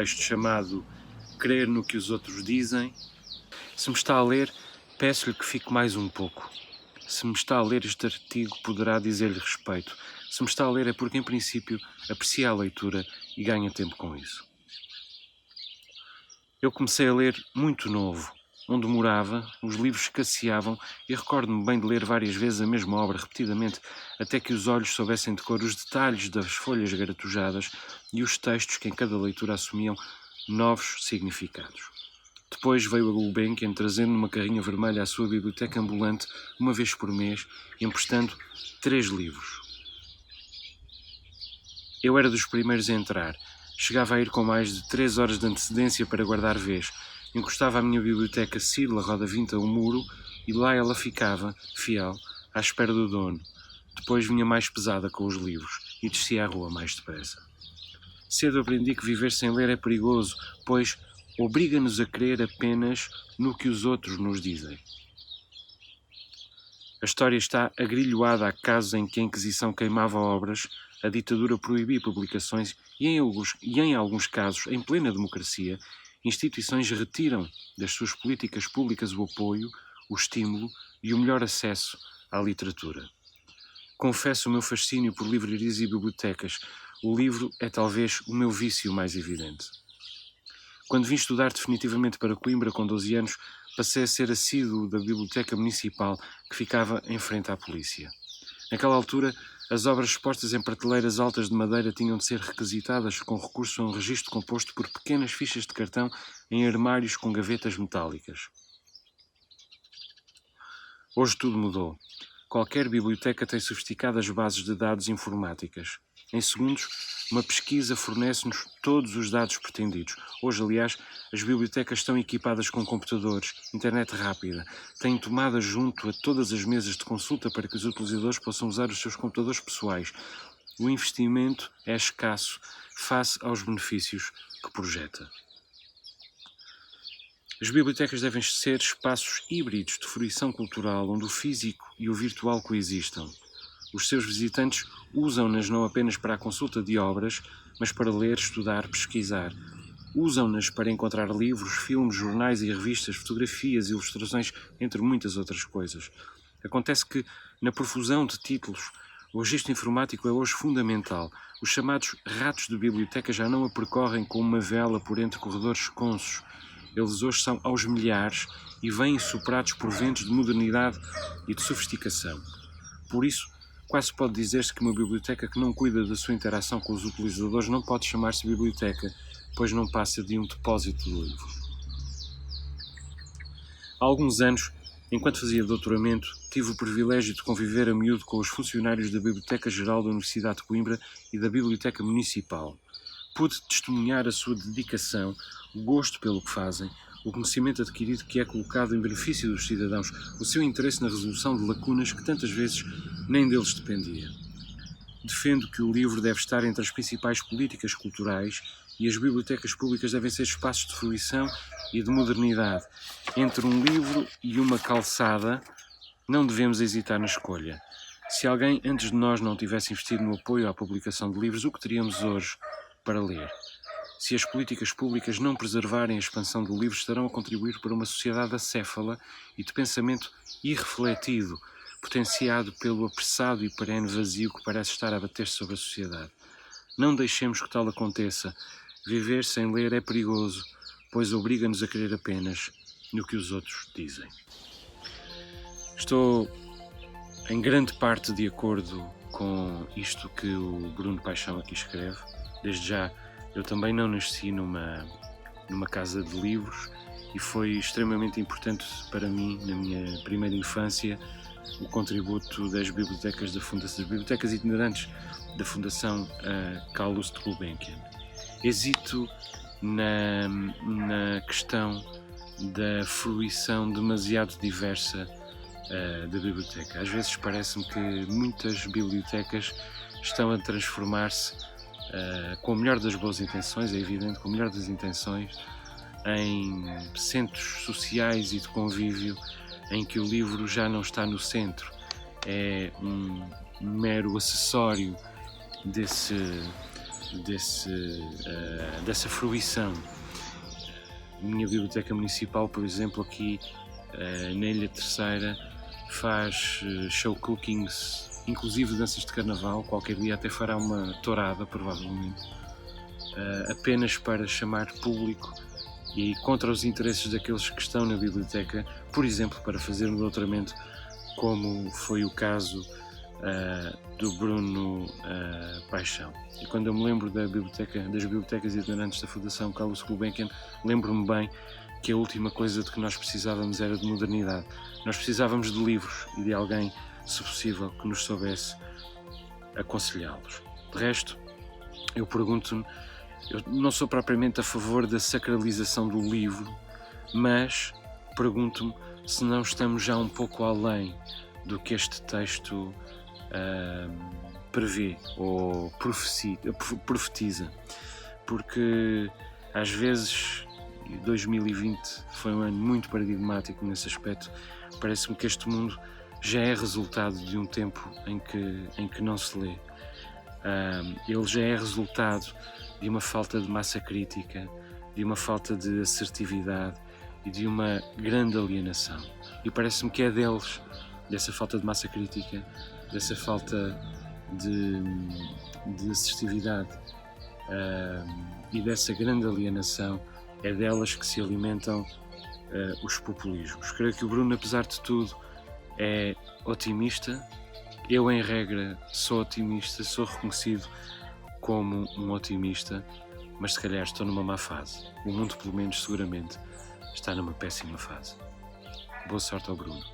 texto chamado Crer no que os outros dizem. Se me está a ler, peço-lhe que fique mais um pouco. Se me está a ler este artigo, poderá dizer-lhe respeito. Se me está a ler é porque, em princípio, aprecia a leitura e ganha tempo com isso. Eu comecei a ler muito novo. Onde morava, os livros escasseavam e recordo-me bem de ler várias vezes a mesma obra repetidamente, até que os olhos soubessem de cor os detalhes das folhas garatujadas e os textos que em cada leitura assumiam novos significados. Depois veio a Gulbenkian trazendo numa carrinha vermelha à sua biblioteca ambulante, uma vez por mês, emprestando 3 livros. Eu era dos primeiros a entrar. Chegava a ir com mais de 3 horas de antecedência para guardar vez. Encostava a minha biblioteca Sila roda 20 a um muro e lá ela ficava, fiel, à espera do dono. Depois vinha mais pesada com os livros e descia a rua mais depressa. Cedo aprendi que viver sem ler é perigoso, pois obriga-nos a crer apenas no que os outros nos dizem. A história está agrilhoada a casos em que a Inquisição queimava obras, a ditadura proibia publicações e em alguns casos, em plena democracia, instituições retiram das suas políticas públicas o apoio, o estímulo e o melhor acesso à literatura. Confesso o meu fascínio por livrarias e bibliotecas. O livro é talvez o meu vício mais evidente. Quando vim estudar definitivamente para Coimbra com 12 anos, passei a ser assíduo da biblioteca municipal que ficava em frente à polícia. Naquela altura, as obras expostas em prateleiras altas de madeira tinham de ser requisitadas com recurso a um registro composto por pequenas fichas de cartão em armários com gavetas metálicas. Hoje tudo mudou. Qualquer biblioteca tem sofisticadas bases de dados informáticas. Em segundos, uma pesquisa fornece-nos todos os dados pretendidos. Hoje, aliás, as bibliotecas estão equipadas com computadores, internet rápida, têm tomadas junto a todas as mesas de consulta para que os utilizadores possam usar os seus computadores pessoais. O investimento é escasso face aos benefícios que projeta. As bibliotecas devem ser espaços híbridos de fruição cultural, onde o físico e o virtual coexistam. Os seus visitantes usam-nas não apenas para a consulta de obras, mas para ler, estudar, pesquisar. Usam-nas para encontrar livros, filmes, jornais e revistas, fotografias, ilustrações, entre muitas outras coisas. Acontece que, na profusão de títulos, o registro informático é hoje fundamental. Os chamados ratos de biblioteca já não a percorrem com uma vela por entre corredores esconsos. Eles hoje são aos milhares e vêm soprados por ventos de modernidade e de sofisticação. Por isso, quase pode dizer-se que uma biblioteca que não cuida da sua interação com os utilizadores não pode chamar-se biblioteca, pois não passa de um depósito de livros. Há alguns anos, enquanto fazia doutoramento, tive o privilégio de conviver a miúdo com os funcionários da Biblioteca Geral da Universidade de Coimbra e da Biblioteca Municipal. Pude testemunhar a sua dedicação, o gosto pelo que fazem, o conhecimento adquirido que é colocado em benefício dos cidadãos, o seu interesse na resolução de lacunas que tantas vezes nem deles dependia. Defendo que o livro deve estar entre as principais políticas culturais e as bibliotecas públicas devem ser espaços de fruição e de modernidade. Entre um livro e uma calçada, não devemos hesitar na escolha. Se alguém antes de nós não tivesse investido no apoio à publicação de livros, o que teríamos hoje para ler? Se as políticas públicas não preservarem a expansão do livro, estarão a contribuir para uma sociedade acéfala e de pensamento irrefletido, potenciado pelo apressado e perene vazio que parece estar a bater-se sobre a sociedade. Não deixemos que tal aconteça. Viver sem ler é perigoso, pois obriga-nos a crer apenas no que os outros dizem. Estou em grande parte de acordo com isto que o Bruno Paixão aqui escreve. Desde já, eu também não nasci numa casa de livros e foi extremamente importante para mim, na minha primeira infância, o contributo das bibliotecas das bibliotecas itinerantes da Fundação Carlos de Gulbenkian. Hesito na questão da fruição demasiado diversa da biblioteca. Às vezes parece-me que muitas bibliotecas estão a transformar-se com o melhor das boas intenções, é evidente, com o melhor das intenções, em centros sociais e de convívio em que o livro já não está no centro, é um mero acessório dessa fruição. A minha biblioteca municipal, por exemplo, aqui na Ilha Terceira, faz show cookings, inclusive danças de carnaval. Qualquer dia até fará uma tourada, provavelmente, apenas para chamar público e contra os interesses daqueles que estão na biblioteca, por exemplo, para fazer um doutoramento, como foi o caso do Bruno Paixão. E quando eu me lembro das bibliotecas itinerantes da Fundação Carlos Gulbenkian, lembro-me bem que a última coisa de que nós precisávamos era de modernidade. Nós precisávamos de livros e de alguém, se possível, que nos soubesse aconselhá-los. De resto, eu pergunto-me, eu não sou propriamente a favor da sacralização do livro, mas pergunto-me se não estamos já um pouco além do que este texto prevê ou profetiza, porque às vezes 2020 foi um ano muito paradigmático nesse aspecto. Parece-me que este mundo já é resultado de um tempo em que não se lê. Ele já é resultado de uma falta de massa crítica, de uma falta de assertividade e de uma grande alienação. E parece-me que é deles, dessa falta de massa crítica, dessa falta de assertividade e dessa grande alienação, é delas que se alimentam os populismos. Creio que o Bruno, apesar de tudo, é otimista. Eu, em regra, sou otimista, sou reconhecido como um otimista, mas se calhar estou numa má fase. O mundo, pelo menos, seguramente, está numa péssima fase. Boa sorte ao Bruno.